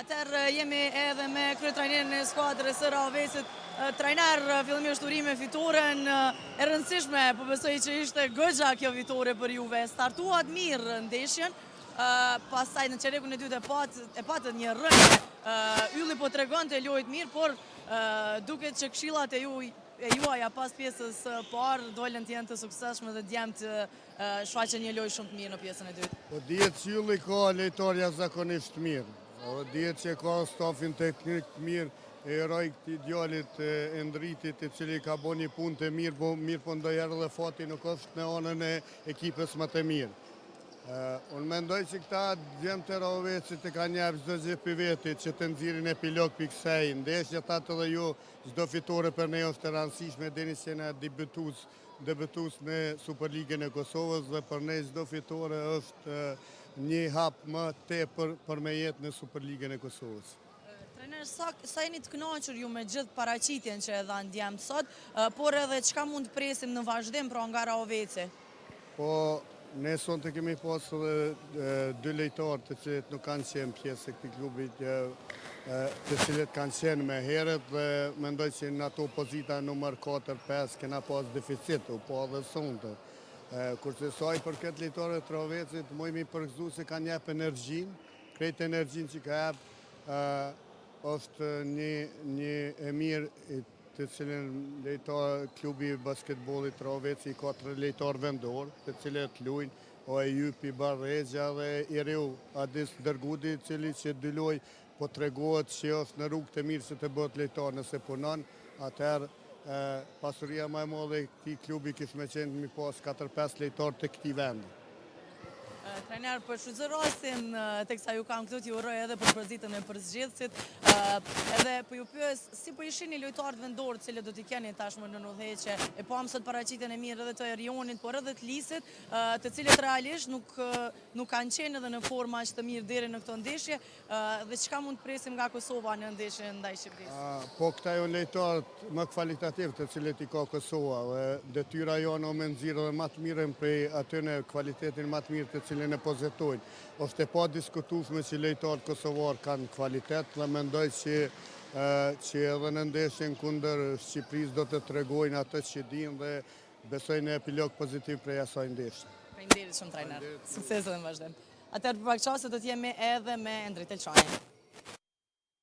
Atëherë jemi edhe me kryetrajnerin e skuadrës së Rahovesit. Trajner, fillimisht urime fitoren e rëndësishme, po besoj që ishte goxha kjo fitore për Juve. Startuat mirë ndeshjen, pastaj në çerekun e dytë e patët një rënje. Ylli po tregonte lojë mirë, por duket që këshillat e juaja pas pjesës parë dolën të jenë të suksesshme dhe djemt shfaqen një lojë shumë të mirë në pjesën e dytë. Po dihet që ylli ka lojtar jashtëzakonisht mirë. Dihet që ka stafin teknik të mirë, e eroj këtij djalit e ndritit i cili ka bën një punë të mirë, po ndonjëherë edhe fati nuk është në anën e ekipës më të mirë. Unë mendoj që këta djemt e Rahovesit e kanë jepë çdo gjë për veti që të nxirrin epilog piksej. Ndeshja thatë edhe ju, çdo fitore për ne është e rëndësishme, deni që na debutues në Superligën e Kosovës dhe për ne çdo fitore është një hap më tepër për me jetë në Superligën e Kosovës. Trajner, sa jeni të kënaqur ju me gjithë paraqitjen që e dhanë djemt sot, por edhe çka mund të presim në vazhdim pra nga Rahoveci? Po, ne sonte kemi pas edhe dy lojtarë të cilët nuk kanë qenë pjesë e këtij klubi, të cilët kanë qenë më herët dhe mendoj që në ato pozita numër 4-5 kena pas deficit, po edhe sonte. Kurse saj për këtë lojtarë të Rahovecit, mujmi përgëzu se kanë jep energjin, krejt energjin që ka jep është një e mirë të cilën klubi basketbollit Rahoveci ka 3 lojtarë vendor, të cilët luajnë, o Ejupi Barrexha dhe Iriu Adis Dërgudi, cili që dy loj po tregohet që është në rrugë të mirë se të bëhet lojtar nëse punon, atëherë pasuria më e madhe e këtij klubi kish me qenë mi pas 4-5 lojtarë të këtij vendi. Trajner, për shfrytëzoj rastin teksa ju kam këtu, t'ju uroj edhe për përzitën e përzgjedhësit. Edhe po ju pyes, si po i shihni lojtarët vendor të cilët do t'i keni tashmë në udhëheqje, e pam sot paraqitjen e mirë edhe të Erionit, por edhe të Lisit, të cilët realisht nuk kanë qenë edhe në formë aq të mirë deri në këtë ndeshje, dhe çka mund të presim nga Kosova në ndeshjen ndaj Shqipërisë? Po këta janë lojtarët më kvalitativ të cilët i ka Kosova dhe detyra jonë o me nxirr edhe më të mirën prej atyre kvalitetin më të mirë të cilën e pozitojnë. Është e pa diskutueshme që lojtarët kosovar kanë kvalitet dhe mendoj që edhe në ndeshjen kundër Shqipërisë do të tregojnë atë që dinë dhe besoj në epilog pozitiv prej asaj ndeshje. Faleminderit shumë trajner. Sukses edhe në vazhdim. Atëherë për pak çast do të jemi edhe me Endrit Elçani.